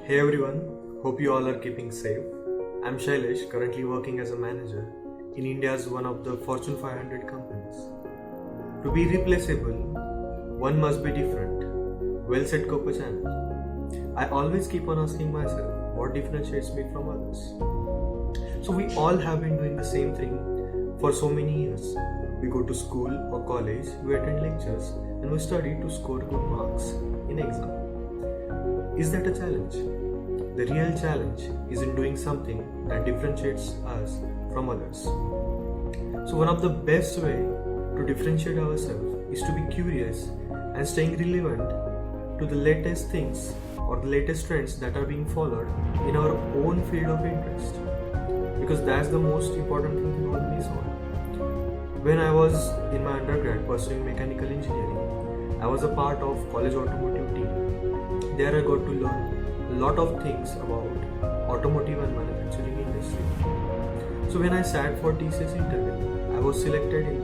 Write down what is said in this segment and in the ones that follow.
Hey everyone, hope you all are keeping safe. I'm Shailesh, currently working as a manager in India's one of the Fortune 500 companies. To be replaceable, one must be different. Well said, Coco Channel. I always keep on asking myself what differentiates me from others. So we all have been doing the same thing for so many years. We go to school or college, we attend lectures, and we study to score good marks in exam. Is that a challenge? The real challenge is in doing something that differentiates us from others. So one of the best way to differentiate ourselves is to be curious and staying relevant to the latest things or the latest trends that are being followed in our own field of interest. Because that's the most important thing we all miss on. When I was in my undergrad pursuing mechanical engineering, I was a part of college automotive team. There I got to learn a lot of things about automotive and manufacturing industry. So when I sat for TCS interview, I was selected in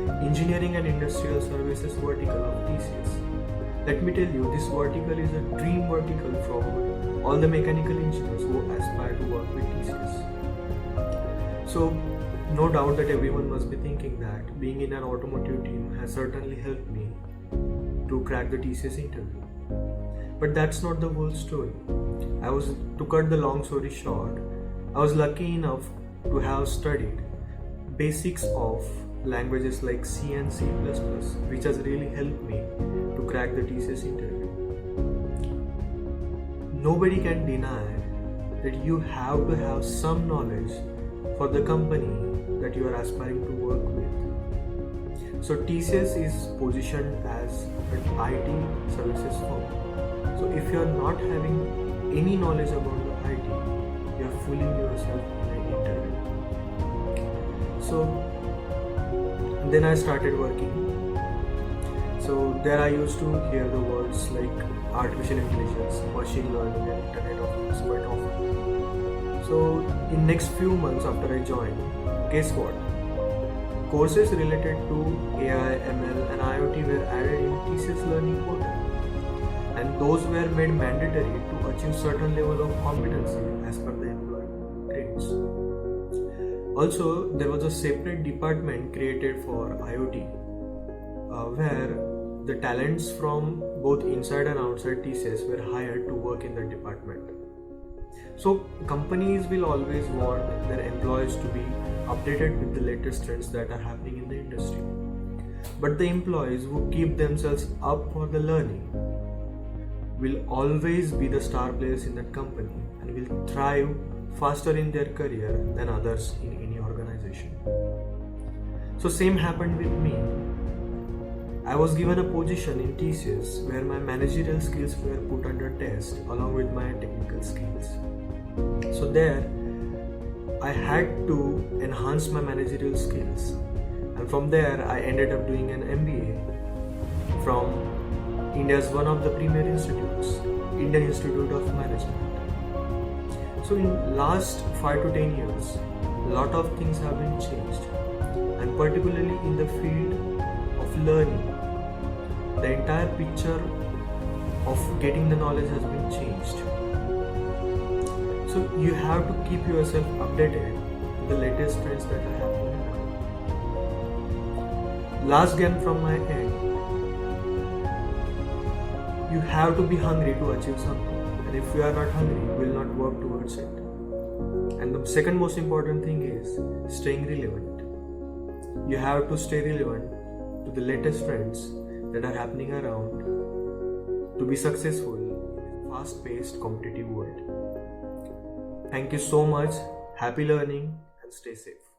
the engineering and industrial services vertical of TCS. Let me tell you, this vertical is a dream vertical from all the mechanical engineers who aspire to work with TCS. So no doubt that everyone must be thinking that being in an automotive team has certainly helped me to crack the TCS interview. But that's not the whole story. To cut the long story short, I was lucky enough to have studied basics of languages like C and C++, which has really helped me to crack the TCS interview. Nobody can deny that you have to have some knowledge for the company that you are aspiring to work with. So TCS is positioned as an IT services firm. So if you are not having any knowledge about the IT, you are fooling yourself in an interview. So then I started working. So there I used to hear the words like artificial intelligence, machine learning and Internet of Things quite often. So in next few months after I joined, guess what? Courses related to AI, ML and IoT were added in TCS Learning Portal. And those were made mandatory to achieve certain level of competency as per the employee grades. Also, there was a separate department created for IoT where the talents from both inside and outside TCS were hired to work in the department. So companies will always want their employees to be updated with the latest trends that are happening in the industry. But the employees who keep themselves up for the learning will always be the star players in that company and will thrive faster in their career than others in any organization. So same happened with me. I was given a position in TCS where my managerial skills were put under test along with my technical skills. So there I had to enhance my managerial skills, and from there I ended up doing an MBA from India's one of the premier institutes, Indian Institute of Management. So in last 5 to 10 years, a lot of things have been changed, and particularly in the field of learning, the entire picture of getting the knowledge has been changed. So you have to keep yourself updated with the latest trends that are happening now. Last game from my end, you have to be hungry to achieve something, and if you are not hungry, you will not work towards it. And the second most important thing is staying relevant. You have to stay relevant to the latest trends that are happening around to be successful in a fast-paced competitive world. Thank you so much, happy learning and stay safe.